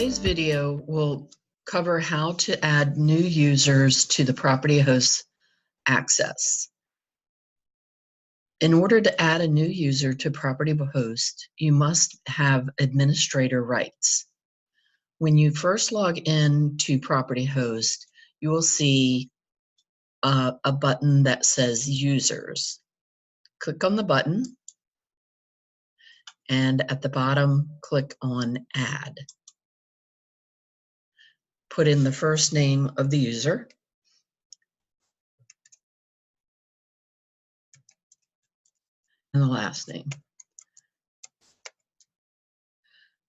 Today's video will cover how to add new users to the PropertyHost access. In order to add a new user to PropertyHost, you must have administrator rights. When you first log in to PropertyHost, you will see a button that says Users. Click on the button, and at the bottom, click on Add. Put in the first name of the user, and the last name.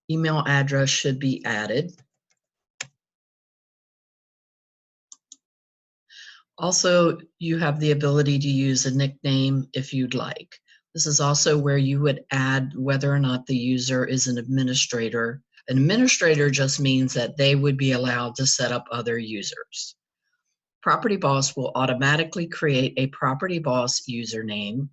Email address should be added. Also, you have the ability to use a nickname if you'd like. This is also where you would add whether or not the user is an administrator. An administrator just means that they would be allowed to set up other users. PropertyBoss will automatically create a PropertyBoss username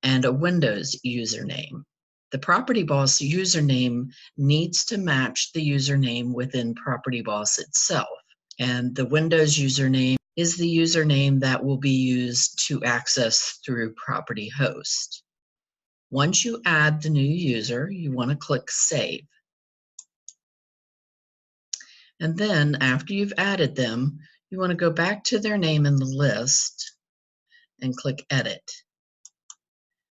and a Windows username. The PropertyBoss username needs to match the username within PropertyBoss itself, and the Windows username is the username that will be used to access through PropertyHost. Once you add the new user, you want to click Save. And then after you've added them, you want to go back to their name in the list and click Edit.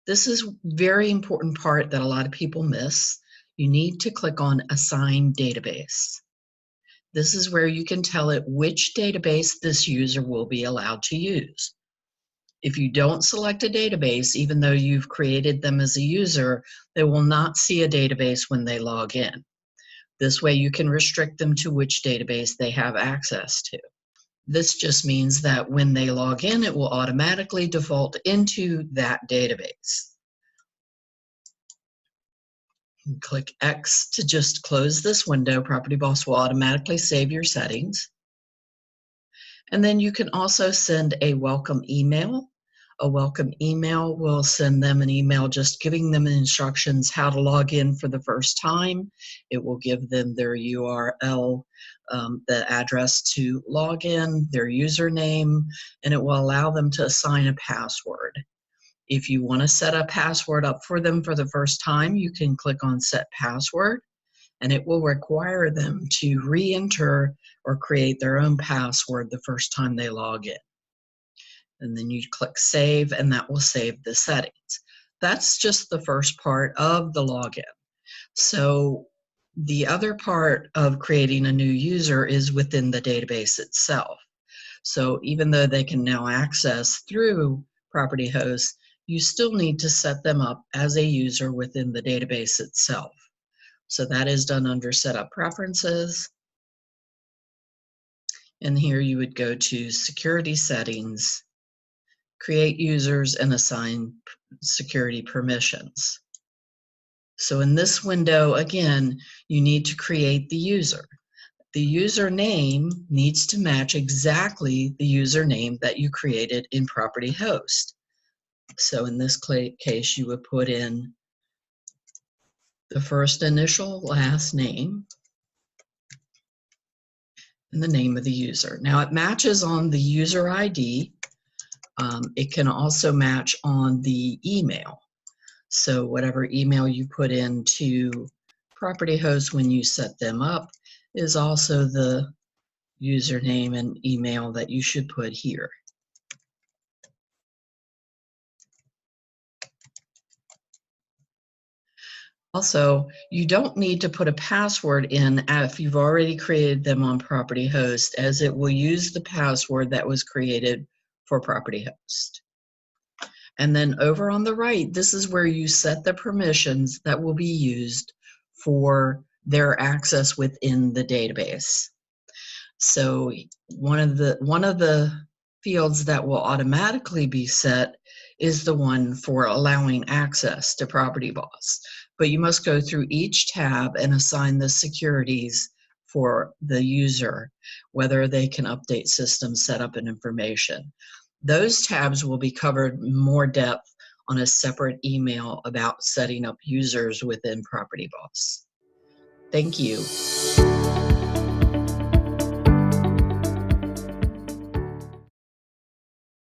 This is a very important part that a lot of people miss. You need to click on Assign Database. This is where you can tell it which database this user will be allowed to use. If you don't select a database, even though you've created them as a user, they will not see a database when they log in. This way you can restrict them to which database they have access to. This just means that when they log in, it will automatically default into that database. Click X to just close this window. PropertyBoss will automatically save your settings. And then you can also send a welcome email. A welcome email will send them an email just giving them instructions how to log in for the first time. It will give them their URL, the address to log in, their username, and it will allow them to assign a password. If you want to set a password up for them for the first time, you can click on Set Password, and it will require them to re-enter or create their own password the first time they log in. And then you click Save, and that will save the settings. That's just the first part of the login. So the other part of creating a new user is within the database itself. So even though they can now access through PropertyHost, you still need to set them up as a user within the database itself. So that is done under Setup Preferences. And here you would go to Security Settings, Create Users, and Assign Security Permissions. So in this window, again, you need to create the user. The username needs to match exactly the username that you created in PropertyHost. So in this case, you would put in the first initial, last name, and the name of the user. Now it matches on the user ID. It can also match on the email. So whatever email you put into PropertyHost when you set them up is also the username and email that you should put here. Also, you don't need to put a password in if you've already created them on PropertyHost, as it will use the password that was created for PropertyHost. And then over on the right, this is where you set the permissions that will be used for their access within the database. So one of the fields that will automatically be set is the one for allowing access to PropertyBoss. But you must go through each tab and assign the securities for the user, whether they can update system setup and information. Those tabs will be covered in more depth on a separate email about setting up users within PropertyBoss. Thank you.